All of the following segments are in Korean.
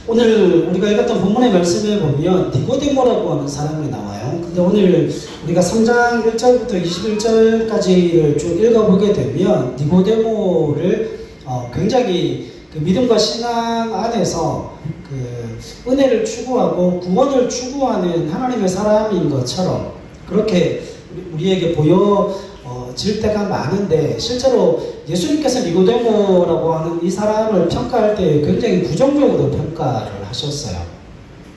오늘 우리가 읽었던 본문의 말씀을 보면 니고데모라고 하는 사람이 나와요. 근데 오늘 우리가 3장 1절부터 21절까지를 쭉 읽어보게 되면 니고데모를 굉장히 그 믿음과 신앙 안에서 그 은혜를 추구하고 구원을 추구하는 하나님의 사람인 것처럼 그렇게 우리에게 보여질 때가 많은데, 실제로 예수님께서 니고데모라고 하는 이 사람을 평가할 때 굉장히 부정적으로 평가를 하셨어요.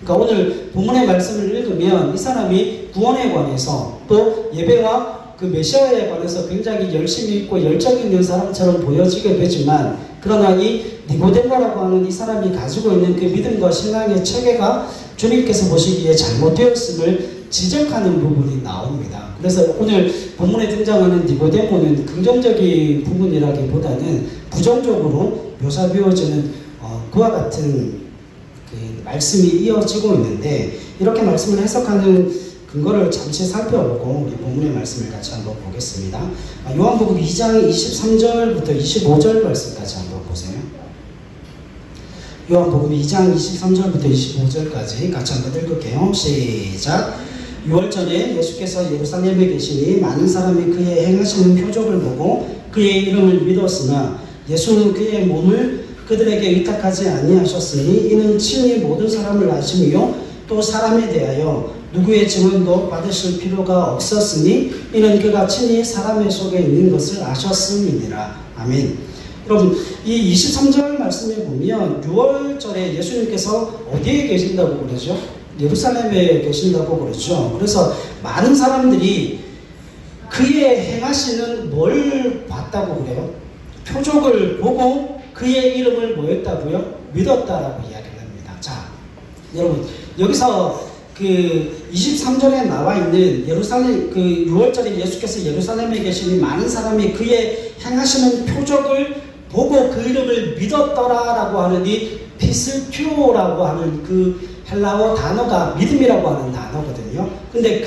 그러니까 오늘 본문의 말씀을 읽으면 이 사람이 구원에 관해서 또 예배와 그 메시아에 관해서 굉장히 열심히 있고 열정 있는 사람처럼 보여지게 되지만, 그러나 이 니고데모라고 하는 이 사람이 가지고 있는 그 믿음과 신앙의 체계가 주님께서 보시기에 잘못되었음을 지적하는 부분이 나옵니다. 그래서 오늘 본문에 등장하는 니고데모는 긍정적인 부분이라기보다는 부정적으로 묘사되어지는 그와 같은 그 말씀이 이어지고 있는데, 이렇게 말씀을 해석하는 근거를 잠시 살펴보고 우리 본문의 말씀을 같이 한번 보겠습니다. 요한복음 2장 23절부터 25절 말씀까지 한번 보세요. 요한복음 2장 23절부터 25절까지 같이 한번 읽을게요. 시작. 6월 전에 예수께서 예루살렘에 계시니 많은 사람이 그의 행하시는 표적을 보고 그의 이름을 믿었으나 예수는 그의 몸을 그들에게 의탁하지 아니하셨으니 이는 친히 모든 사람을 아시며 또 사람에 대하여 누구의 증언도 받으실 필요가 없었으니 이는 그가 친히 사람의 속에 있는 것을 아셨음이니라. 아멘. 여러분, 이 23절 말씀에 보면 6월절에 예수님께서 어디에 계신다고 그러죠? 예루살렘에 계신다고 그러죠. 그래서 많은 사람들이 그의 행하시는 뭘 봤다고 그래요? 표적을 보고 그의 이름을 뭐였다고요? 믿었다라고 이야기를 합니다. 자, 여러분, 여기서 그 23절에 나와 있는 예루살렘, 그 6월절에 예수께서 예루살렘에 계시니 많은 사람이 그의 행하시는 표적을 보고 그 이름을 믿었더라라고 하는 이 피스튜오라고 하는 그 헬라어 단어가 믿음이라고 하는 단어거든요. 근데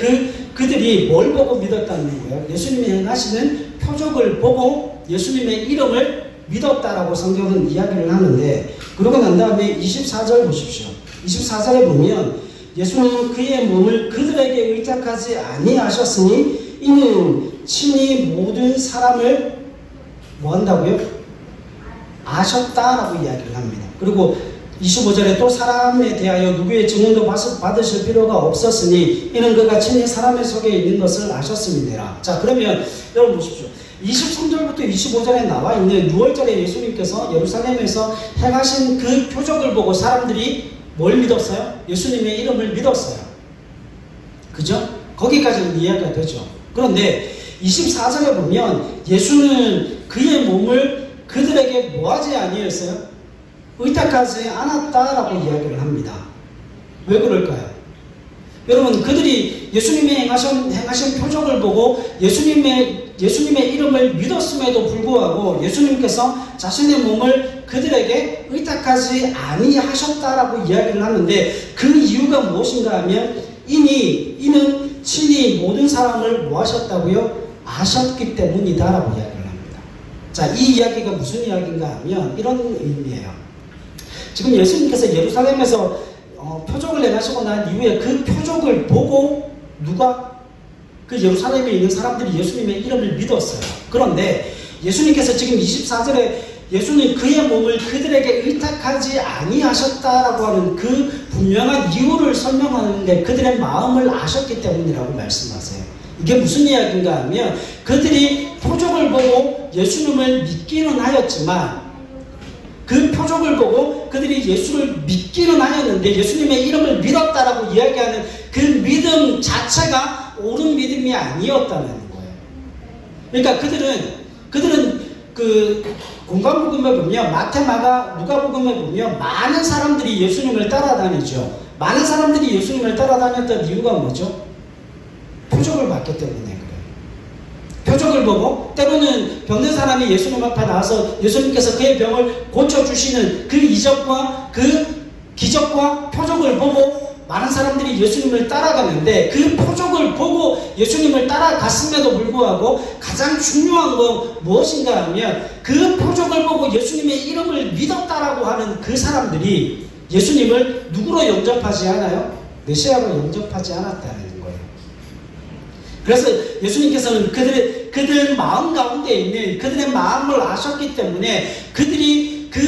그들이 뭘 보고 믿었다는 거예요? 예수님이 행하시는 표적을 보고 예수님의 이름을 믿었다라고 성경은 이야기를 하는데, 그러고 난 다음에 24절 보십시오. 24절에 보면 예수는 그의 몸을 그들에게 의탁하지 아니하셨으니 이는 친히 모든 사람을 뭐 한다고요? 아셨다라고 이야기를 합니다. 그리고 25절에 또 사람에 대하여 누구의 증언도 받으실 필요가 없었으니 이는 그가 친히 사람의 속에 있는 것을 아셨음이니라. 자, 그러면 여러분 보십시오. 23절부터 25절에 나와 있는 6월절에 예수님께서 예루살렘에서 행하신 그 표적을 보고 사람들이 뭘 믿었어요? 예수님의 이름을 믿었어요. 그죠? 거기까지는 이해가 되죠. 그런데 24절에 보면 예수는 그의 몸을 그들에게 뭐하지 아니했어요? 의탁하지 않았다라고 이야기를 합니다. 왜 그럴까요? 여러분, 그들이 예수님이 행하신 표적을 보고 예수님의 이름을 믿었음에도 불구하고 예수님께서 자신의 몸을 그들에게 의탁하지 아니하셨다라고 이야기를 하는데, 그 이유가 무엇인가 하면 이는 친히 모든 사람을 뭐 하셨다고요? 아셨기 때문이다라고 이야기를 합니다. 자, 이 이야기가 무슨 이야기인가 하면 이런 의미예요. 지금 예수님께서 예루살렘에서 표적을 행하시고 난 이후에 그 표적을 보고 누가? 그 예루살렘에 있는 사람들이 예수님의 이름을 믿었어요. 그런데 예수님께서 지금 24절에 예수는 그의 몸을 그들에게 의탁하지 아니하셨다라고 하는 그 분명한 이유를 설명하는데 그들의 마음을 아셨기 때문이라고 말씀하세요. 이게 무슨 이야기인가 하면 그들이 표적을 보고 예수님을 믿기는 하였지만, 그 표적을 보고 그들이 예수를 믿기는 하였는데 예수님의 이름을 믿었다라고 이야기하는 그 믿음 자체가 옳은 믿음이 아니었다는 거예요. 그러니까 그들은 그 공관복음에 보면 마태, 마가, 누가복음에 보면 많은 사람들이 예수님을 따라다니죠. 많은 사람들이 예수님을 따라다녔던 이유가 뭐죠? 표적을 봤기 때문에 그래요. 표적을 보고 때로는 병든 사람이 예수님 앞에 나와서 예수님께서 그의 병을 고쳐주시는 그 이적과 그 기적과 표적을 보고 많은 사람들이 예수님을 따라가는데, 그 표적을 보고 예수님을 따라갔음에도 불구하고 가장 중요한 건 무엇인가 하면 그 표적을 보고 예수님의 이름을 믿었다라고 하는 그 사람들이 예수님을 누구로 영접하지 않아요? 메시아로 영접하지 않았다는 거예요. 그래서 예수님께서는 그들 마음 가운데 있는 그들의 마음을 아셨기 때문에 그들이 그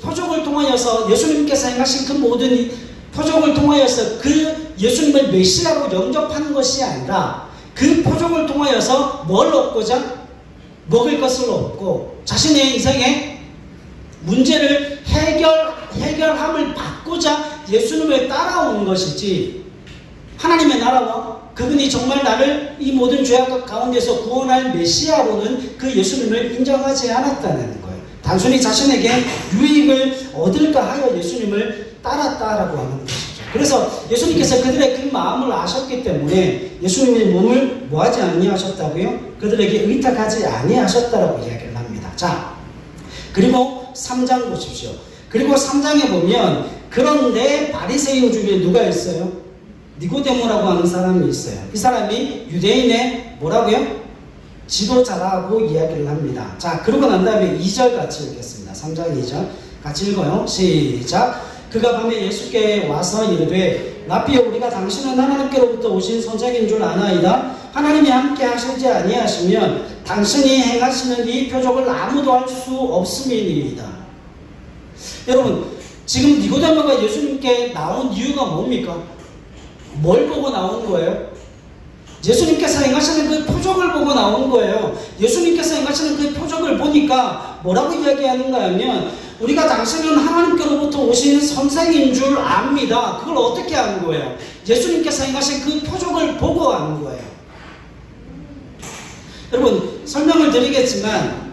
표적을 통하여서 예수님께서 행하신 그 모든 표적을 통하여서 그 예수님을 메시아로 영접하는 것이 아니라 그 표적을 통하여서 뭘 얻고자? 먹을 것을 얻고 자신의 인생의 문제를 해결함을 받고자 예수님을 따라오는 것이지, 하나님의 나라와 그분이 정말 나를 이 모든 죄악 가운데서 구원할 메시아로는 그 예수님을 인정하지 않았다는 거예요. 단순히 자신에게 유익을 얻을까 하여 예수님을 따랐다라고 하는 것이죠. 그래서 예수님께서 그들의 그 마음을 아셨기 때문에 예수님의 몸을 뭐하지 아니하셨다고요? 그들에게 의탁하지 아니하셨다라고 이야기를 합니다. 자, 그리고 3장 보십시오. 그리고 3장에 보면 그런데 바리새인 중에 누가 있어요? 니고데모라고 하는 사람이 있어요. 이 사람이 유대인의 뭐라고요? 지도자라고 이야기를 합니다. 자, 그러고 난 다음에 2절 같이 읽겠습니다. 3장 2절 같이 읽어요. 시작. 그가 밤에 예수께 와서 이르되 라삐여, 우리가 당신은 하나님께로부터 오신 선생인 줄 아나이다. 하나님이 함께 하시지 아니하시면 당신이 행하시는 이 표적을 아무도 할 수 없음이니이다. 여러분, 지금 니고데모가 예수님께 나온 이유가 뭡니까? 뭘 보고 나온 거예요? 예수님께서 행하시는 그 표적을 보고 나온 거예요. 예수님께서 행하시는 그 표적을 보니까 뭐라고 이야기하는가 하면 우리가 당신은 하나님께로부터 오신 선생인 줄 압니다. 그걸 어떻게 아는 거예요? 예수님께서 행하신 그 표적을 보고 아는 거예요. 여러분, 설명을 드리겠지만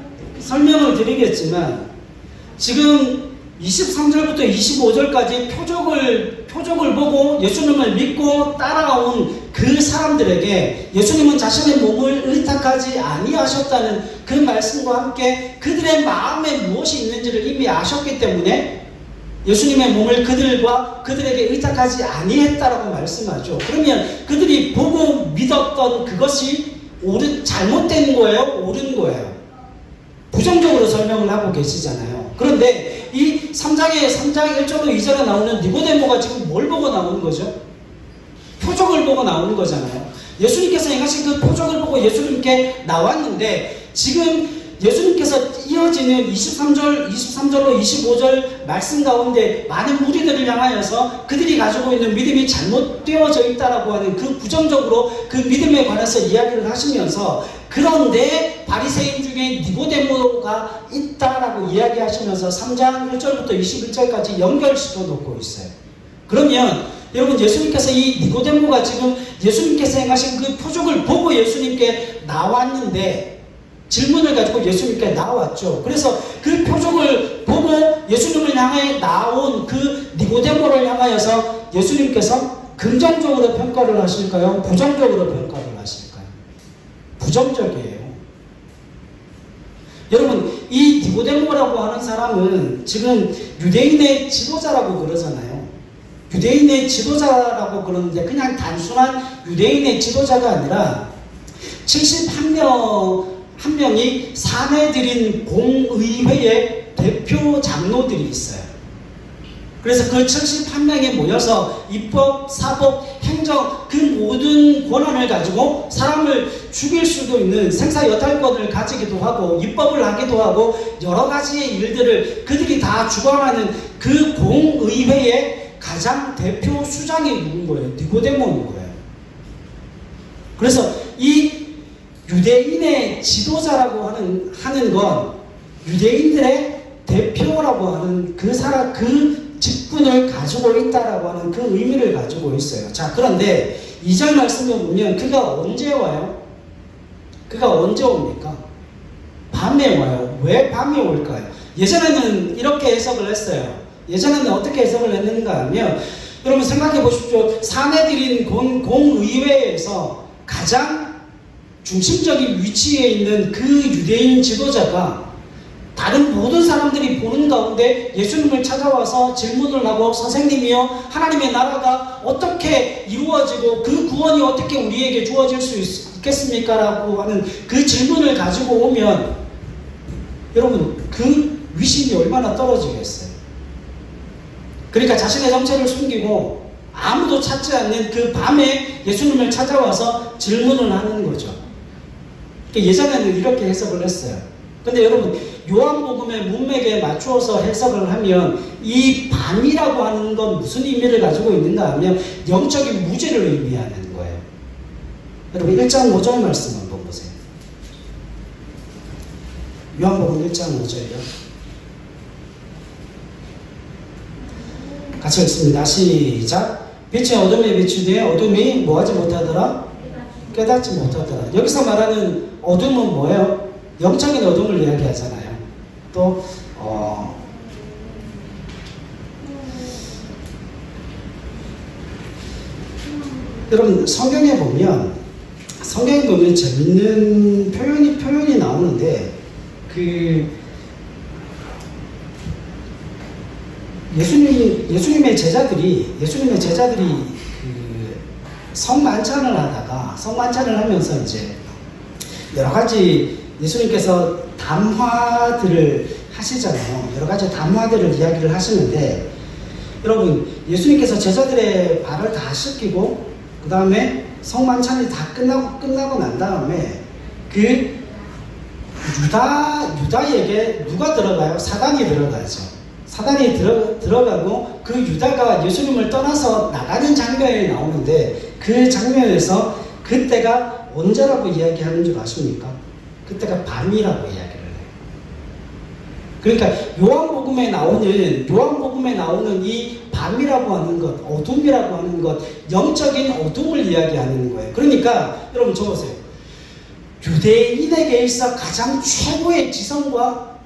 지금 23절부터 25절까지 표적을 보고 예수님을 믿고 따라온 그 사람들에게 예수님은 자신의 몸을 의탁하지 아니하셨다는 그 말씀과 함께 그들의 마음에 무엇이 있는지를 이미 아셨기 때문에 예수님의 몸을 그들에게 의탁하지 아니했다라고 말씀하죠. 그러면 그들이 보고 믿었던 그것이 잘못된 거예요? 옳은 거예요? 부정적으로 설명을 하고 계시잖아요. 그런데 이 3장 1절로 2절에 나오는 니고데모가 지금 뭘 보고 나오는 거죠? 표적을 보고 나오는 거잖아요. 예수님께서 행하신 그 표적을 보고 예수님께 나왔는데 지금 예수님께서 이어지는 23절로 25절 말씀 가운데 많은 무리들을 향하여서 그들이 가지고 있는 믿음이 잘못되어져 있다라고 하는 그 부정적으로 그 믿음에 관해서 이야기를 하시면서 그런데 바리새인 중에 니고데모가 있다라고 이야기하시면서 3장 1절부터 21절까지 연결시켜 놓고 있어요. 그러면 여러분, 예수님께서 이 니고데모가 지금 예수님께서 행하신 그 표적을 보고 예수님께 나왔는데 질문을 가지고 예수님께 나왔죠. 그래서 그 표적을 보고 예수님을 향해 나온 그 니고데모를 향하여서 예수님께서 긍정적으로 평가를 하실까요? 부정적으로 평가를 하실까요? 부정적이에요. 여러분, 이 니고데모라고 하는 사람은 지금 유대인의 지도자라고 그러잖아요. 유대인의 지도자라고 그러는데 그냥 단순한 유대인의 지도자가 아니라 71명이 사내들인 공의회의 대표 장로들이 있어요. 그래서 그 71명이 모여서 입법, 사법, 행정 그 모든 권한을 가지고 사람을 죽일 수도 있는 생사여탈권을 가지기도 하고 입법을 하기도 하고 여러 가지의 일들을 그들이 다 주관하는 그 공의회의 가장 대표 수장이 누군 거예요? 니고데모인 거예요. 그래서 이 유대인의 지도자라고 하는 건 유대인들의 대표라고 하는 그 직분을 가지고 있다라고 하는 그 의미를 가지고 있어요. 자, 그런데 2절 말씀에 보면 그가 언제 와요? 그가 언제 옵니까? 밤에 와요. 왜 밤에 올까요? 예전에는 이렇게 해석을 했어요. 예전에는 어떻게 해석을 했는가 하면 여러분 생각해 보십시오. 사내들인 공의회에서 가장 중심적인 위치에 있는 그 유대인 지도자가 다른 모든 사람들이 보는 가운데 예수님을 찾아와서 질문을 하고 선생님이요, 하나님의 나라가 어떻게 이루어지고 그 구원이 어떻게 우리에게 주어질 수 있겠습니까? 라고 하는 그 질문을 가지고 오면 여러분 그 위신이 얼마나 떨어지겠어요? 그러니까 자신의 정체를 숨기고 아무도 찾지 않는 그 밤에 예수님을 찾아와서 질문을 하는 거죠. 예전에는 이렇게 해석을 했어요. 근데 여러분, 요한복음의 문맥에 맞추어서 해석을 하면 이 밤이라고 하는 건 무슨 의미를 가지고 있는가 하면 영적인 무죄를 의미하는 거예요. 여러분 1장 5절 말씀 한번 보세요. 요한복음 1장 5절이요. 같이 읽습니다. 시작. 빛이 어둠에 비추되 어둠이 뭐하지 못하더라? 깨닫지 못하더라. 여기서 말하는 어둠은 뭐예요? 영적인 어둠을 이야기하잖아요. 또 여러분 성경에 보면 재밌는 표현이 나오는데 예수님의 제자들이 성만찬을 하면서 이제 여러 가지 예수님께서 담화들을 하시잖아요. 여러 가지 담화들을 이야기를 하시는데 여러분 예수님께서 제자들의 발을 다 씻기고 그 다음에 성만찬이 다 끝나고 난 다음에 그 유다에게 누가 들어가요? 사단이 들어가죠. 사단이 들어가고 그 유다가 예수님을 떠나서 나가는 장면이 나오는데 그 장면에서 그때가 언제라고 이야기하는 줄 아십니까? 그때가 밤이라고 이야기를 해요. 그러니까 요한복음에 나오는 이 밤이라고 하는 것, 어둠이라고 하는 것, 영적인 어둠을 이야기하는 거예요. 그러니까 여러분 적으세요. 유대인에게 있어 가장 최고의 지성과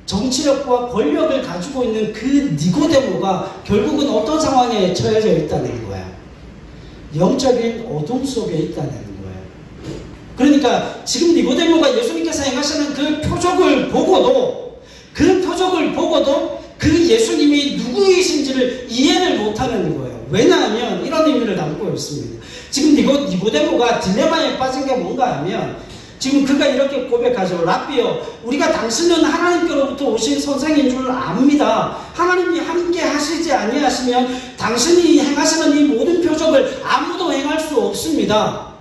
정치력과 권력을 가지고 있는 그 니고데모가 결국은 어떤 상황에 처해져 있다는 거야. 영적인 어둠 속에 있다는 거예요. 그러니까 지금 니고데모가 예수님께서 행하시는 그 표적을 보고도 그 예수님이 누구이신지를 이해를 못하는 거예요. 왜냐하면 이런 의미를 담고 있습니다. 지금 니고데모가 딜레마에 빠진 게 뭔가 하면 지금 그가 이렇게 고백하죠. 랍비여, 우리가 당신은 하나님께로부터 오신 선생인 줄 압니다. 하나님이 함께 하시지 아니하시면 당신이 행하시는 이 모든 표적을 아무도 행할 수 없습니다.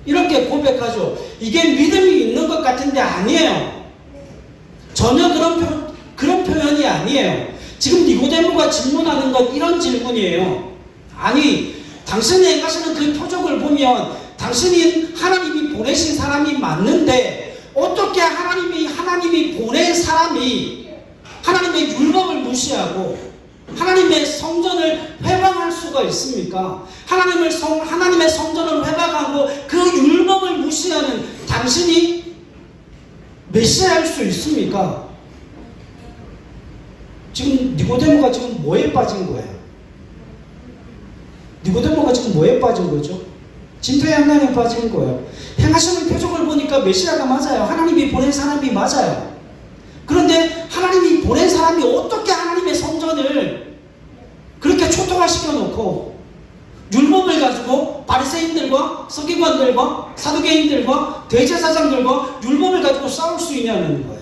이렇게 고백하죠. 이게 믿음이 있는 것 같은데 아니에요. 전혀 그런 표현이 아니에요. 지금 니고데모가 질문하는 건 이런 질문이에요. 아니, 당신이 행하시는 그 표적을 보면 당신이 하나님이 보내신 사람이 맞는데 어떻게 하나님이 보낸 사람이 하나님의 율법을 무시하고 하나님의 성전을 회방할 수가 있습니까? 하나님의 성전을 회방하고 그 율법을 무시하는 당신이 메시아일 수 있습니까? 지금 니고데모가 지금 뭐에 빠진 거예요? 니고데모가 지금 뭐에 빠진 거죠? 진퇴양난에 빠진 거예요. 행하시는 표적을 보니까 메시아가 맞아요. 하나님이 보낸 사람이 맞아요. 그런데 하나님이 보낸 사람이 어떻게 하나님의 성전을 그렇게 초토화시켜 놓고 율법을 가지고 바리새인들과 서기관들과 사두개인들과 대제사장들과 율법을 가지고 싸울 수 있냐는 거예요.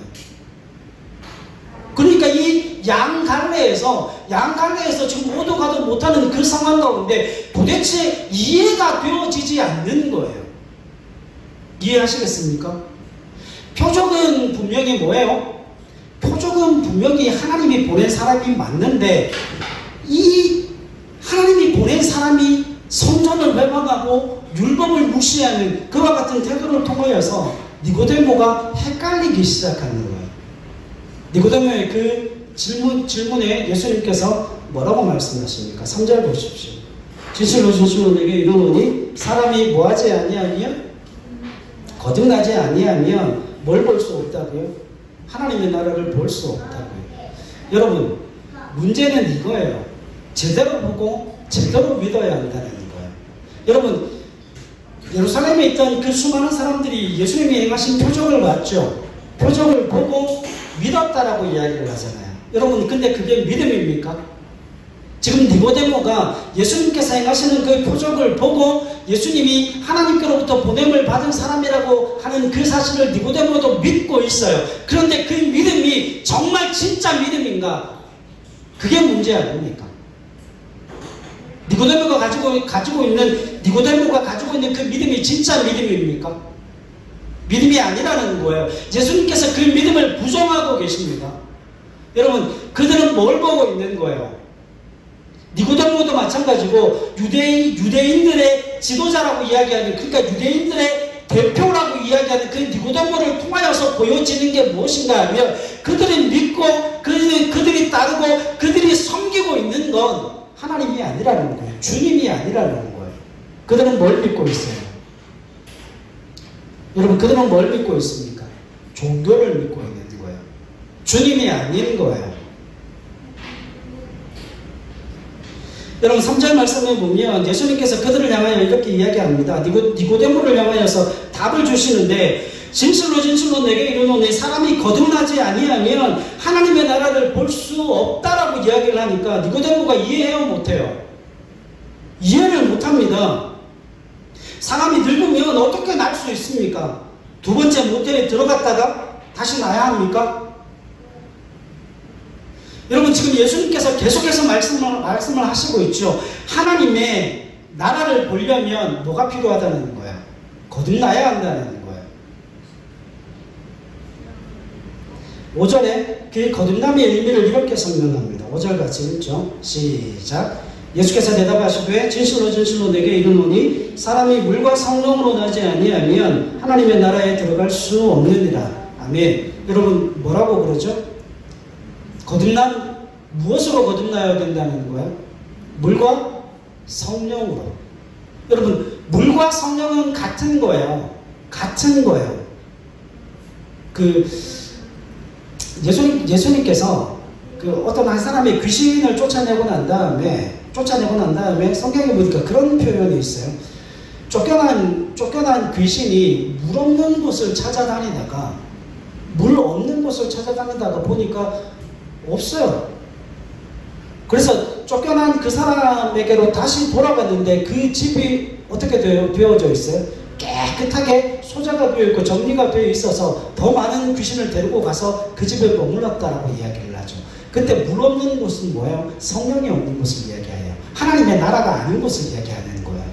그러니까 이 양갈래에서 지금 오도 가도 못하는 그 상황 가운데 도대체 이해가 되어지지 않는 거예요. 이해하시겠습니까? 표적은 분명히 뭐예요? 표적은 분명히 하나님이 보낸 사람이 맞는데 이 하나님이 보낸 사람이 성전을 회방하고 율법을 무시하는 그와 같은 태도를 통하여서 니고데모가 헷갈리기 시작하는 거예요. 니고데모의 그 질문에 예수님께서 뭐라고 말씀하십니까? 3절 보십시오. 진실로 내게 이르노니 사람이 뭐하지 아니하면 거듭나지 아니하면 뭘 볼 수 없다고요? 하나님의 나라를 볼 수 없다고요. 여러분 문제는 이거예요. 제대로 보고 제대로 믿어야 한다는 거예요. 여러분 예루살렘에 있던 그 수많은 사람들이 예수님이 행하신 표적을 봤죠. 표적을 보고 믿었다라고 이야기를 하잖아요. 여러분 근데 그게 믿음입니까? 지금 니고데모가 예수님께서 행하시는 그 표적을 보고 예수님이 하나님께로부터 보냄을 받은 사람이라고 하는 그 사실을 니고데모도 믿고 있어요. 그런데 그 믿음이 정말 진짜 믿음인가? 그게 문제 아닙니까? 니고데모가 가지고 있는 그 믿음이 진짜 믿음입니까? 믿음이 아니라는 거예요. 예수님께서 그 믿음을 부정하고 계십니다. 여러분, 그들은 뭘 보고 있는 거예요? 니고데모도 마찬가지고 유대인들의 지도자라고 이야기하는, 그러니까 유대인들의 대표라고 이야기하는 그 니고데모를 통하여서 보여지는 게 무엇인가 하면 그들이 믿고 그들이 따르고 그들이 섬기고 있는 건 하나님이 아니라는 거예요. 주님이 아니라는 거예요. 그들은 뭘 믿고 있어요? 여러분, 그들은 뭘 믿고 있습니까? 종교를 믿고 있는 거예요. 주님이 아닌 거예요. 여러분, 3절 말씀에 보면 예수님께서 그들을 향하여 이렇게 이야기합니다. 니고데모를 향하여서 답을 주시는데, 진실로 진실로 내게 이르노니 사람이 거듭나지 아니하면 하나님의 나라를 볼 수 없다라고 이야기를 하니까 니고데모가 이해해요, 못해요? 이해를 못합니다. 사람이 늙으면 어떻게 날 수 있습니까? 두 번째 모텔에 들어갔다가 다시 나야 합니까? 여러분, 지금 예수님께서 계속해서 말씀을 하시고 있죠. 하나님의 나라를 보려면 뭐가 필요하다는 거야? 거듭나야 한다는 거예요. 5절에 그 거듭남의 의미를 이렇게 설명합니다. 5절 같이 읽죠. 시작. 예수께서 대답하시되 진실로 진실로 내게 이르노니 사람이 물과 성령으로 나지 아니하면 하나님의 나라에 들어갈 수 없느니라. 아멘. 여러분, 뭐라고 그러죠? 무엇으로 거듭나야 된다는 거예요? 물과 성령으로. 여러분, 물과 성령은 같은 거예요. 같은 거예요. 예수님께서 어떤 한 사람의 귀신을 쫓아내고 난 다음에 성경에 보니까 그런 표현이 있어요. 쫓겨난 귀신이 물 없는 곳을 찾아다니다가 보니까 없어요. 그래서 쫓겨난 그 사람에게로 다시 돌아갔는데 그 집이 어떻게 되어져 있어요? 깨끗하게 소자가 되어 있고 정리가 되어 있어서 더 많은 귀신을 데리고 가서 그 집에 머물렀다라고 이야기를 하죠. 그때 물 없는 곳은 뭐예요? 성령이 없는 곳을 이야기해요. 하나님의 나라가 아닌 곳을 이야기하는 거예요.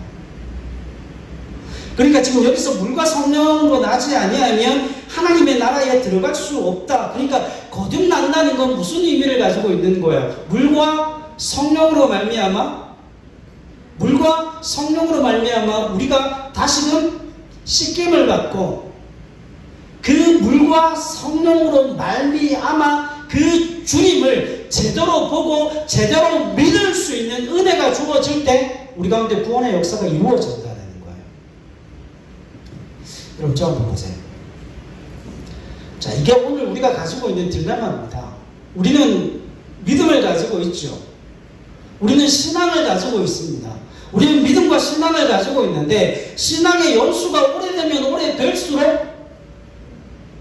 그러니까 지금 여기서 물과 성령으로 나지 아니하면 하나님의 나라에 들어갈 수 없다. 그러니까 거듭난다는 건 무슨 의미를 가지고 있는 거예요? 물과 성령으로 말미암아 우리가 다시금 씻김을 받고 그 물과 성령으로 말미암아 그 주님을 제대로 보고 제대로 믿을 수 있는 은혜가 주어질 때 우리 가운데 구원의 역사가 이루어진다는 거예요. 여러분, 저 한번 보세요. 자, 이게 오늘 우리가 가지고 있는 딜레마입니다. 우리는 믿음을 가지고 있죠. 우리는 신앙을 가지고 있습니다. 우리는 믿음과 신앙을 가지고 있는데 신앙의 연수가 오래되면 오래될수록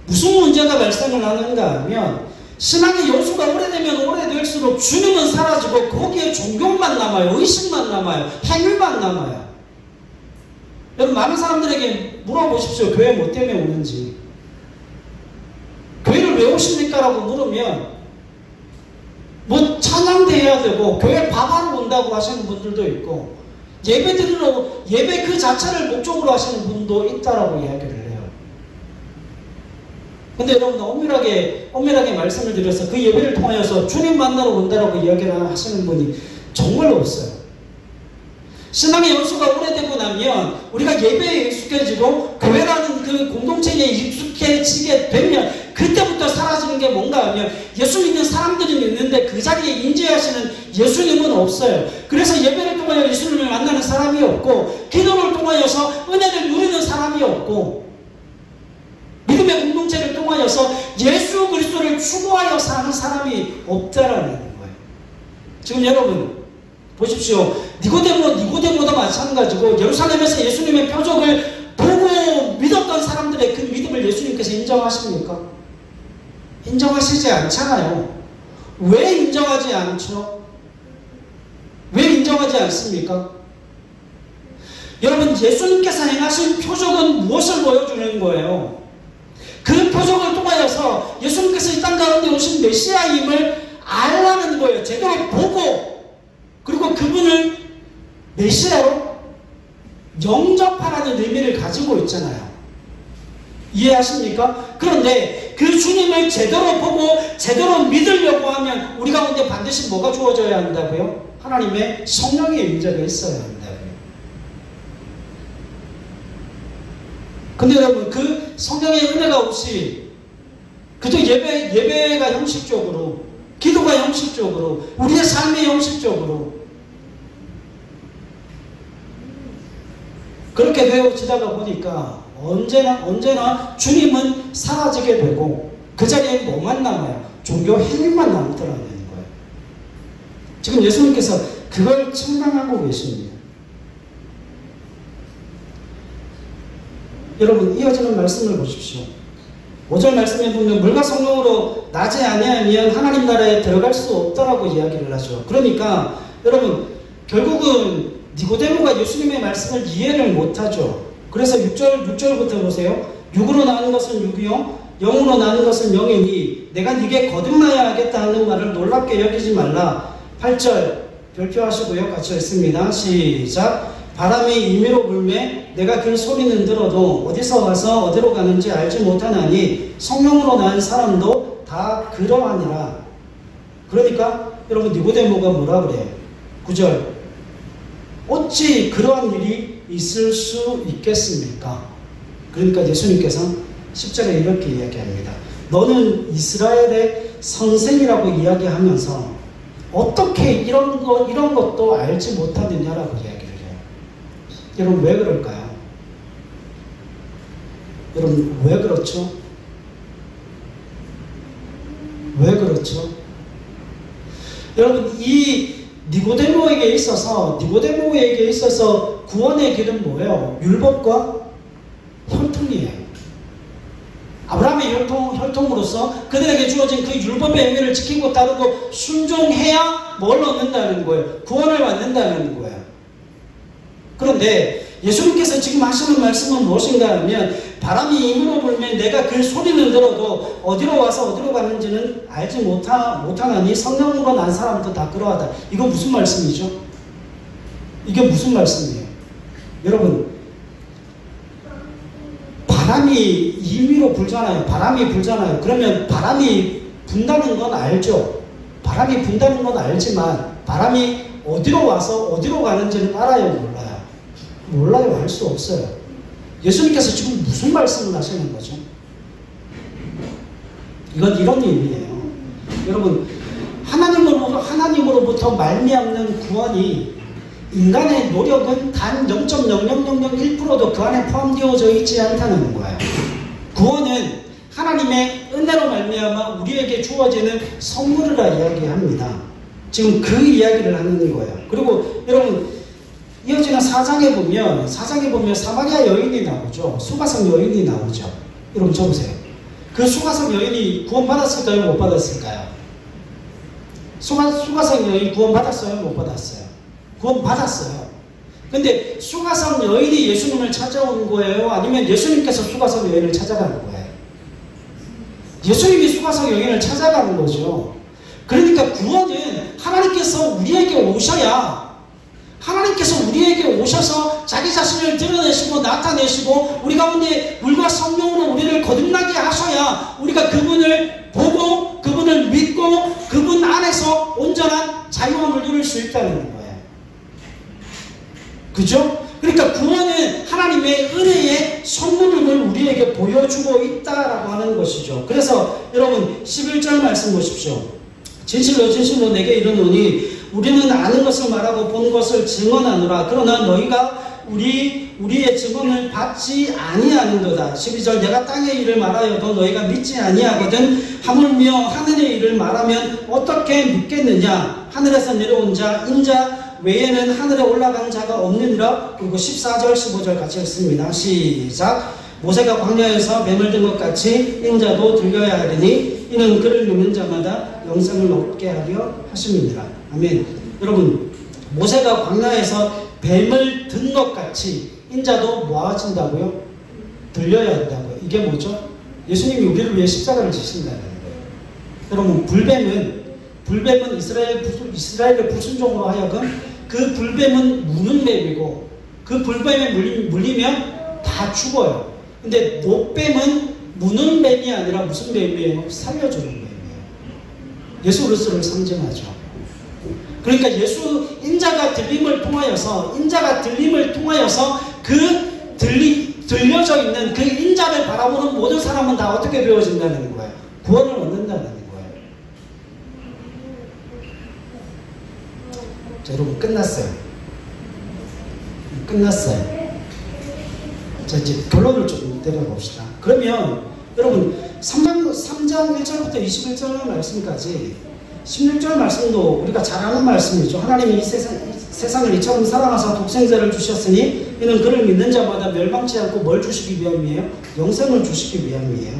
무슨 문제가 발생을 하는가 하면 신앙의 연수가 오래되면 오래될수록 주님은 사라지고 거기에 종교만 남아요. 의식만 남아요. 행위만 남아요. 여러분, 많은 사람들에게 물어보십시오. 교회 뭐 때문에 오는지. 교회를 왜 오십니까? 라고 물으면 뭐 찬양대해야 되고 교회 밥하러 온다고 하시는 분들도 있고 예배 그 자체를 목적으로 하시는 분도 있다라고 이야기를 해요. 근데 여러분, 엄밀하게 말씀을 드려서 그 예배를 통하여서 주님 만나러 온다라고 이야기를 하시는 분이 정말로 없어요. 신앙의 연수가 오래되고 나면 우리가 예배에 익숙해지고 교회라는 그 공동체에 익숙해지게 되면 그때부터 사라지는 게 뭔가 하면 예수 믿는 사람들은 있는데 그 자리에 인지하시는 예수님은 없어요. 그래서 예배를 통하여 예수님을 만나는 사람이 없고 기도를 통하여서 은혜를 누리는 사람이 없고 믿음의 공동체를 통하여서 예수 그리스도를 추구하여 사는 사람이 없다라는 거예요. 지금 여러분 보십시오. 니고데모도 마찬가지고 예루살렘에서 예수님의 표적을 보고 믿었던 사람들의 그 믿음을 예수님께서 인정하십니까? 인정하시지 않잖아요. 왜 인정하지 않죠? 왜 인정하지 않습니까? 여러분, 예수님께서 행하신 표적은 무엇을 보여주는 거예요? 그 표적을 통하여서 예수님께서 이 땅 가운데 오신 메시아임을 알라는 거예요. 뭐예요? 제대로 보고 그리고 그분을 메시아로 영접하라는 의미를 가지고 있잖아요. 이해하십니까? 그런데 그 주님을 제대로 보고 제대로 믿으려고 하면 우리 가운데 반드시 뭐가 주어져야 한다고요? 하나님의 성령의 임재가 있어야 한다고요. 근데 여러분 그 성령의 은혜가 없이 그저 예배가 형식적으로 기도가 형식적으로 우리의 삶이 형식적으로 그렇게 되어지다가 보니까 언제나 주님은 사라지게 되고 그 자리에 뭐만 남아요? 종교 행위만 남더라는 거예요. 지금 예수님께서 그걸 측량하고 계십니다. 여러분 이어지는 말씀을 보십시오. 5절 말씀에 보면 물과 성령으로 나지 아니하면 하나님 나라에 들어갈 수 없다라고 이야기를 하죠. 그러니까 여러분 결국은 니고데모가 예수님의 말씀을 이해를 못하죠. 그래서 6절부터 보세요. 육으로 나는 것은 육이요 영으로 나는 것은 영이니 내가 네게 거듭나야 하겠다 하는 말을 놀랍게 여기지 말라. 8절 별표하시고요. 같이 읽습니다. 시작. 바람이 임의로 불매 내가 그 소리는 들어도 어디서 와서 어디로 가는지 알지 못하나니 성령으로 난 사람도 다 그러하니라. 그러니까 여러분 니고데모가 뭐라 그래요? 9절 어찌 그러한 일이 있을 수 있겠습니까? 그러니까 예수님께서 10절에 이렇게 이야기합니다. 너는 이스라엘의 선생이라고 이야기하면서 어떻게 이런 것도 알지 못하느냐라고 이야기를 해요. 여러분 왜 그럴까요? 여러분 왜 그렇죠? 왜 그렇죠? 여러분 이 니고데모에게 있어서 구원의 길은 뭐예요? 율법과 혈통이에요. 아브라함의 혈통으로서 그들에게 주어진 그 율법의 의미를 지키고 따르고 순종해야 뭘 얻는다는 거예요? 구원을 받는다는 거예요. 그런데 예수님께서 지금 하시는 말씀은 무엇인가 하면 바람이 임으로 불면 내가 그 소리는 들어도 어디로 와서 어디로 가는지는 알지 못하나니 성령으로 난 사람도 다 그러하다. 이거 무슨 말씀이죠? 이게 무슨 말씀이에요? 여러분 바람이 임의로 불잖아요. 바람이 불잖아요. 그러면 바람이 분다는 건 알죠. 바람이 분다는 건 알지만 바람이 어디로 와서 어디로 가는지는 알아요? 몰라요? 몰라요. 알 수 없어요. 예수님께서 지금 무슨 말씀을 하시는 거죠? 이건 이런 의미예요. 여러분 하나님으로부터 말미암는 구원이 인간의 노력은 단 0.0001%도 그 안에 포함되어져 있지 않다는 거예요. 구원은 하나님의 은혜로 말미암아 우리에게 주어지는 선물이라 이야기합니다. 지금 그 이야기를 하는 거예요. 그리고 여러분 이어지는 4장에 보면 사마리아 여인이 나오죠. 수가성 여인이 나오죠. 여러분 적으세요. 그 수가성 여인이 구원받았을까요? 못 받았을까요? 수가성 여인 구원받았어요? 못 받았어요? 구원받았어요. 근데 수가성 여인이 예수님을 찾아온 거예요? 아니면 예수님께서 수가성 여인을 찾아가는 거예요? 예수님이 수가성 여인을 찾아가는 거죠. 그러니까 구원은 하나님께서 우리에게 오셔서 자기 자신을 드러내시고 나타내시고 우리 가운데 물과 성령으로 우리를 거듭나게 하셔야 우리가 그분을 보고 그분을 믿고 그분 안에서 온전한 자유함을 누릴 수 있다는 거예요. 그죠? 그러니까 구원은 하나님의 은혜의 선물임을 우리에게 보여주고 있다라고 하는 것이죠. 그래서 여러분 11절 말씀 보십시오. 진실로 내게 이르노니 우리는 아는 것을 말하고 본 것을 증언하노라. 그러나 너희가 우리의 증언을 받지 아니하는도다. 12절 내가 땅의 일을 말하여도 너희가 믿지 아니하거든. 하물며 하늘의 일을 말하면 어떻게 믿겠느냐. 하늘에서 내려온 자 인자 외에는 하늘에 올라간 자가 없느니라. 그리고 14절 15절 같이 읽습니다. 시작. 모세가 광야에서 뱀을 든 것 같이 인자도 들려야 하리니 이는 그를 믿는 자마다 영생을 얻게 하려 하심이니라. 아멘. 여러분 모세가 광야에서 뱀을 든 것 같이 인자도 모아진다고요? 들려야 한다고요. 이게 뭐죠? 예수님이 우리를 위해 십자가를 지신다는 거예요. 여러분 불뱀은 불뱀은 이스라엘의 불순종으로 하여금 그 불뱀은 무는 뱀이고 그 불뱀에 물리면 다 죽어요. 근데 노뱀은 무는 뱀이 아니라 무슨 뱀이에요? 살려주는 뱀이에요. 예수 그리스도를 상징하죠. 그러니까 예수 인자가 들림을 통하여서 그 들려져 있는 그 인자를 바라보는 모든 사람은 다 어떻게 되어진다는 거예요? 구원을 얻는다는 거예요. 자, 여러분 끝났어요. 자, 이제 결론을 좀 내려봅시다. 그러면 여러분 3장 1절부터 21절 말씀까지 16절 말씀도 우리가 잘 아는 말씀이죠. 하나님이 이 세상을 이처럼 사랑하사 독생자를 주셨으니 이는 그를 믿는 자마다 멸망치 않고 뭘 주시기 위함이에요? 영생을 주시기 위함이에요.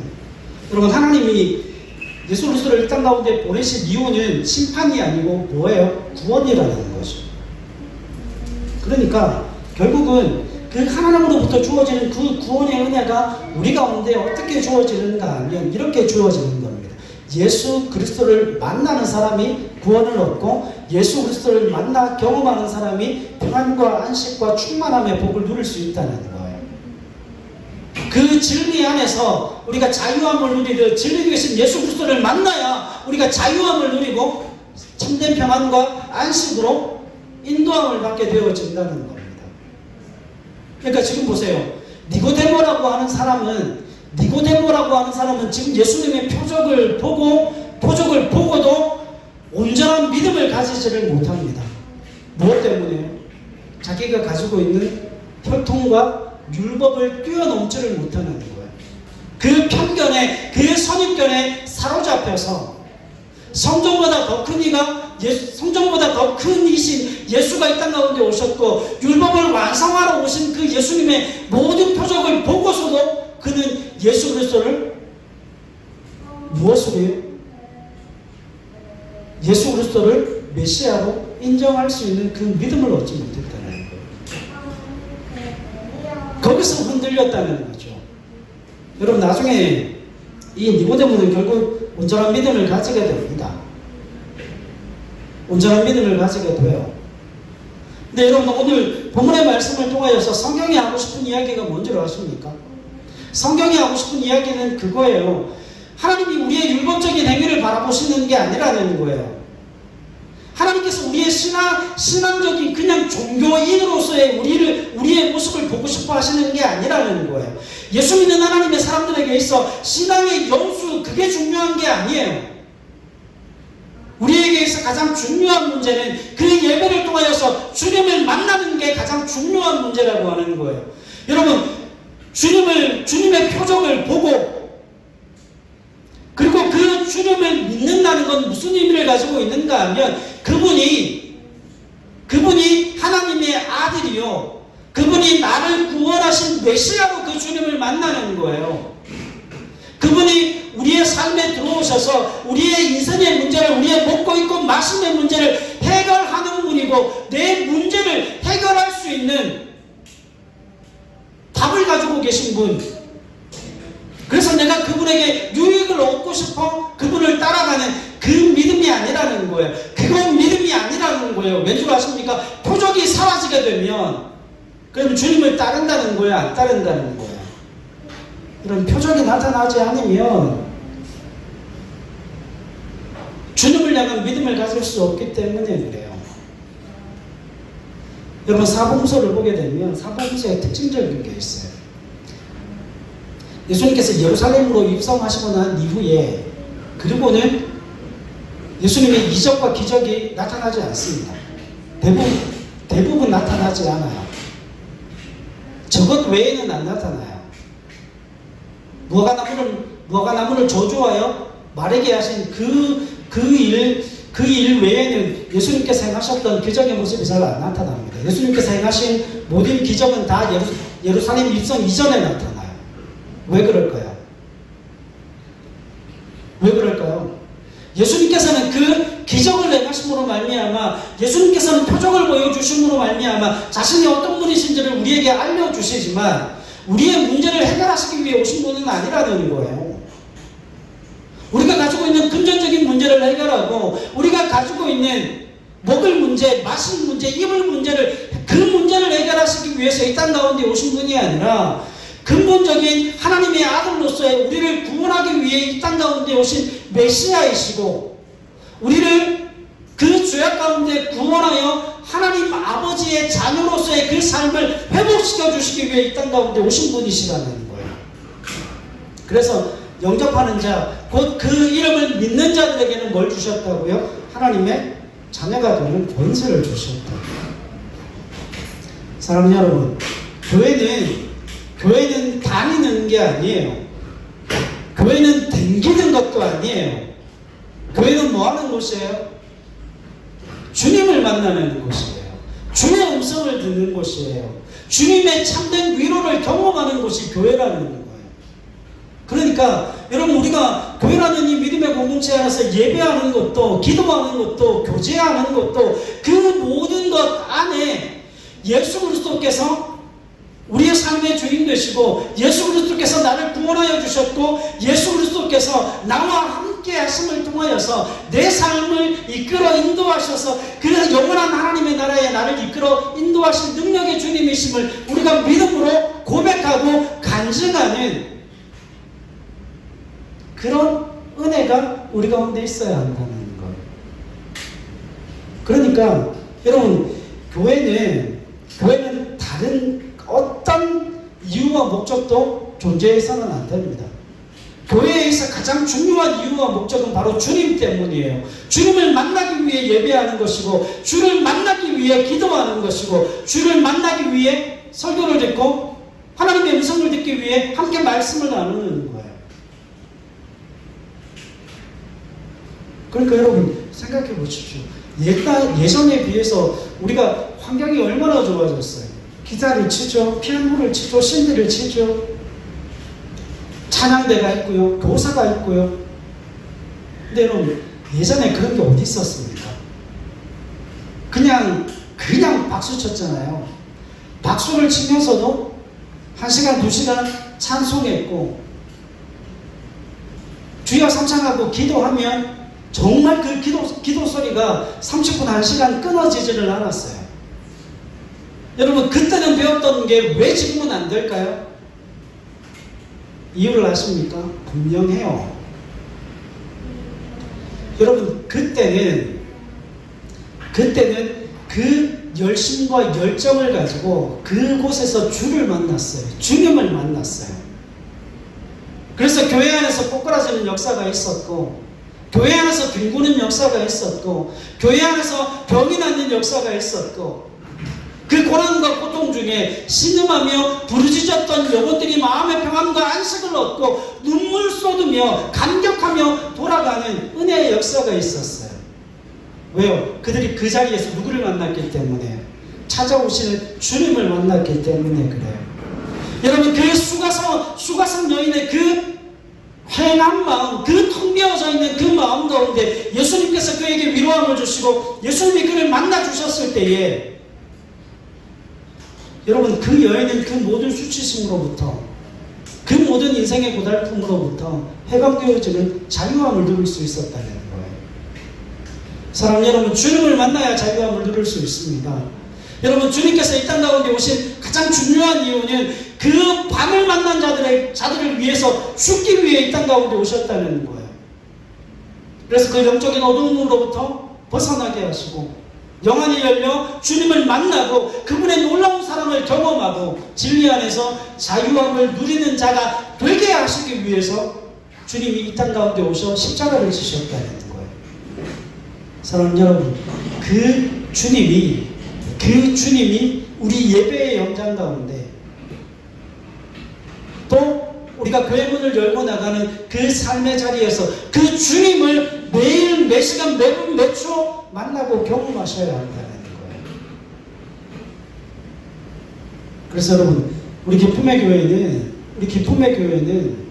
여러분 하나님이 예수 그리스도를 이 땅 가운데 보내신 이유는 심판이 아니고 뭐예요? 구원이라는 거죠. 그러니까 결국은 그 하나님으로부터 주어지는 그 구원의 은혜가 우리 가운데 어떻게 주어지는가 하면 이렇게 주어지는 겁니다. 예수 그리스도를 만나는 사람이 구원을 얻고 예수 그리스도를 만나 경험하는 사람이 평안과 안식과 충만함의 복을 누릴 수 있다는 거예요. 그 진리 안에서 우리가 자유함을 누리듯 진리 계신 예수 그리스도를 만나야 우리가 자유함을 누리고 참된 평안과 안식으로 인도함을 받게 되어진다는 겁니다. 그러니까 지금 보세요. 니고데모라고 하는 사람은 지금 예수님의 표적을 보고도 온전한 믿음을 가지지를 못합니다. 무엇 때문에요? 자기가 가지고 있는 혈통과 율법을 뛰어넘지를 못하는 거예요. 그 편견에, 그 선입견에 사로잡혀서 성전보다 더 큰 이신 예수가 이 땅 가운데 오셨고 율법을 완성하러 오신 그 예수님의 모든 표적을 보고서도 그는 예수 그리스도를 무엇으로 해요? 예수 그리스도를 메시아로 인정할 수 있는 그 믿음을 얻지 못했다는 거예요. 거기서 흔들렸다는 거죠. 여러분 나중에 이 니고데모는 결국 온전한 믿음을 가지게 됩니다. 온전한 믿음을 가지게 돼요. 근데 여러분 오늘 본문의 말씀을 통하여서 성경이 하고 싶은 이야기가 뭔지 아십니까? 성경이 하고 싶은 이야기는 그거예요. 하나님이 우리의 율법적인 행위를 바라보시는 게 아니라는 거예요. 하나님께서 우리의 신앙적인 그냥 종교인으로서의 우리의 모습을 보고 싶어 하시는 게 아니라는 거예요. 예수 믿는 하나님의 사람들에게 있어 신앙의 영수 그게 중요한 게 아니에요. 우리에게 있어 가장 중요한 문제는 그 예배를 통하여서 주님을 만나는 게 가장 중요한 문제라고 하는 거예요. 여러분 주님의 표적을 보고 그리고 그 주님을 믿는다는 건 무슨 의미를 가지고 있는가 하면 그분이 하나님의 아들이요 그분이 나를 구원하신 메시아로 그 주님을 만나는 거예요. 그분이 우리의 삶에 들어오셔서 우리의 인생의 문제를 우리의 먹고 입고 마시는 문제를 해결하는 분이고 내 문제를 해결할 수 있는 답을 가지고 계신 분. 그래서 내가 그분에게 유익을 얻고 싶어 그분을 따라가는 그 믿음이 아니라는 거예요. 그건 믿음이 아니라는 거예요. 왠 줄 아십니까? 표적이 사라지게 되면 그럼 주님을 따른다는 거예요? 안 따른다는 거예요? 이런 표적이 나타나지 않으면 주님을 향한 믿음을 가질 수 없기 때문에 그래요. 여러분 사복음서를 보게 되면 사복음서에 특징적인 게 있어요. 예수님께서 예루살렘으로 입성하시고 난 이후에 그리고는 예수님의 이적과 기적이 나타나지 않습니다. 대부분 나타나지 않아요. 저것 외에는 안 나타나요. 무화과 나무를 저주하여 마르게 하신 그 일 외에는 예수님께서 행하셨던 기적의 모습이 잘 안 나타납니다. 예수님께서 행하신 모든 기적은 다 예루살렘 입성 이전에 나타나요. 왜 그럴까요? 예수님께서는 그 기적을 행하심으로 말미암아 예수님께서는 표적을 보여주심으로 말미암아 자신이 어떤 분이신지를 우리에게 알려주시지만 우리의 문제를 해결하시기 위해 오신 분은 아니라는 거예요. 우리가 가지고 있는 금전적인 문제를 해결하고 우리가 가지고 있는 먹을 문제, 마실 문제, 입을 문제를 그 문제를 해결하시기 위해서 이 땅 가운데 오신 분이 아니라 근본적인 하나님의 아들로서의 우리를 구원하기 위해 이 땅 가운데 오신 메시아이시고 우리를 그 죄악 가운데 구원하여 하나님 아버지의 자녀로서의 그 삶을 회복시켜 주시기 위해 이 땅 가운데 오신 분이시라는 거예요. 그래서 영접하는 자, 곧 그 이름을 믿는 자들에게는 뭘 주셨다고요? 하나님의 자녀가 되는 권세를 주셨다. 사랑하는 여러분, 교회는 다니는 게 아니에요. 교회는 댕기는 것도 아니에요. 교회는 뭐 하는 곳이에요? 주님을 만나는 곳이에요. 주의 음성을 듣는 곳이에요. 주님의 참된 위로를 경험하는 곳이 교회라는 거예요. 그러니까 여러분, 우리가 교회라는 이 믿음의 공동체 안에서 예배하는 것도, 기도하는 것도, 교제하는 것도, 그 모든 것 안에 예수 그리스도께서 우리의 삶의 주인 되시고 예수 그리스도께서 나를 구원하여 주셨고 예수 그리스도께서 나와 함께 하심을 통하여서 내 삶을 이끌어 인도하셔서 그 영원한 하나님의 나라에 나를 이끌어 인도하신 능력의 주님이심을 우리가 믿음으로 고백하고 간증하는 그런 은혜가 우리 가운데 있어야 한다는 거예요. 그러니까 여러분, 교회는 다른 어떤 이유와 목적도 존재해서는 안 됩니다. 교회에 있어 가장 중요한 이유와 목적은 바로 주님 때문이에요. 주님을 만나기 위해 예배하는 것이고, 주를 만나기 위해 기도하는 것이고, 주를 만나기 위해 설교를 듣고 하나님의 음성을 듣기 위해 함께 말씀을 나누는 거예요. 그러니까 여러분, 생각해 보십시오. 예전에 비해서 우리가 환경이 얼마나 좋아졌어요. 기타를 치죠, 피아노를 치죠, 신디를 치죠, 찬양대가 있고요, 교사가 있고요. 근데 여러분, 예전에 그런 게 어디 있었습니까? 그냥 박수 쳤잖아요. 박수를 치면서도 1시간, 2시간 찬송했고, 주여 삼창하고 기도하면 정말 그 기도 소리가 30분, 1시간 끊어지지를 않았어요. 여러분, 그때는 배웠던 게 왜 지금은 안 될까요? 이유를 아십니까? 분명해요. 여러분, 그때는 그 열심과 열정을 가지고 그곳에서 주를 만났어요. 주님을 만났어요. 그래서 교회 안에서 꼬꾸라지는 역사가 있었고, 교회 안에서 빈구는 역사가 있었고, 교회 안에서 병이 낫는 역사가 있었고, 그 고난과 고통 중에 신음하며 부르짖었던 영혼들이 마음의 평안과 안식을 얻고 눈물 쏟으며 감격하며 돌아가는 은혜의 역사가 있었어요. 왜요? 그들이 그 자리에서 누구를 만났기 때문에, 찾아오시는 주님을 만났기 때문에 그래요. 여러분, 그 수가성 여인의 그 회개한 마음, 그 텅 비어져 있는 그 마음 가운데 예수님께서 그에게 위로함을 주시고 예수님이 그를 만나 주셨을 때에, 여러분, 그 여인은 그 모든 수치심으로부터, 그 모든 인생의 고달픔으로부터 해방되어지는 자유함을 누릴 수 있었다는 거예요. 사랑하는 여러분, 주님을 만나야 자유함을 누릴 수 있습니다. 여러분, 주님께서 이 땅 가운데 오신 가장 중요한 이유는 그 밤을 만난 자들을 위해서 죽기 위해 이 땅 가운데 오셨다는 거예요. 그래서 그 영적인 어두움으로부터 벗어나게 하시고 영안이 열려 주님을 만나고 그분의 놀라운 사랑을 경험하고 진리 안에서 자유함을 누리는 자가 되게 하시기 위해서 주님이 이 땅 가운데 오셔 십자가를 지셨다는 거예요. 사랑하는 여러분, 그 주님이 우리 예배의 영장 가운데, 또 우리가 교회 문을 열고 나가는 그 삶의 자리에서 그 주님을 매일, 매 시간, 매 분, 매 초 만나고 경험하셔야 한다는 거예요. 그래서 여러분, 우리 기쁨의 교회는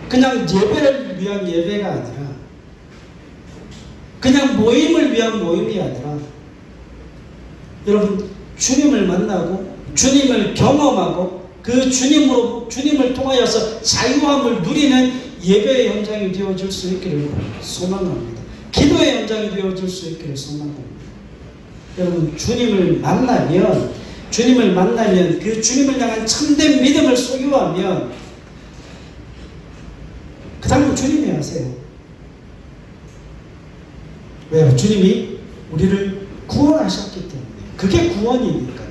그냥 예배를 위한 예배가 아니라, 그냥 모임을 위한 모임이 아니라, 여러분, 주님을 만나고 주님을 경험하고 그 주님을 통하여서 자유함을 누리는 예배의 현장이 되어줄 수 있기를 소망합니다. 기도의 현장이 되어줄 수 있기를 소망합니다. 여러분, 주님을 만나면 그 주님을 향한 참된 믿음을 소유하면 그 다음은 주님이 하세요. 왜요? 주님이 우리를 구원하셨기 때문에. 그게 구원이니까요.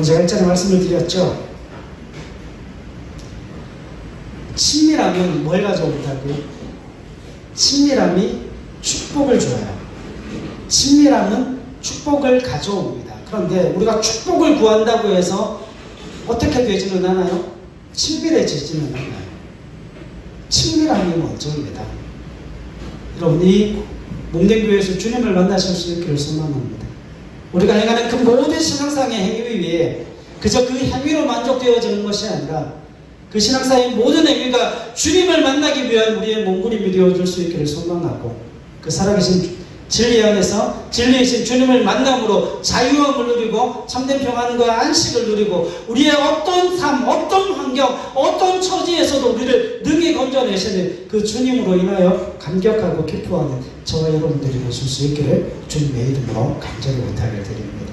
제가 일전에 말씀을 드렸죠. 친밀함은 뭘 가져온다고요? 친밀함이 축복을 줘요. 친밀함은 축복을 가져옵니다. 그런데 우리가 축복을 구한다고 해서 어떻게 되지는 않아요? 친밀해지지는 않아요. 친밀함이 먼저입니다. 여러분이 몽댕교회에서 주님을 만나실 수 있기를 소망합니다. 우리가 행하는 그 모든 신앙상의 행위 위에 그저 그 행위로 만족되어지는 것이 아니라 그 신앙사의 모든 행위가 주님을 만나기 위한 우리의 몸부림이 되어줄 수 있기를 소망하고 그 살아계신 진리 안에서 진리이신 주님을 만남으로 자유함을 누리고 참된 평안과 안식을 누리고 우리의 어떤 삶, 어떤 환경, 어떤 처지에서도 우리를 능히 건져내시는 그 주님으로 인하여 감격하고 기뻐하는 저와 여러분들이 되실 수 있기를 주님의 이름으로 간절히 부탁을 드립니다.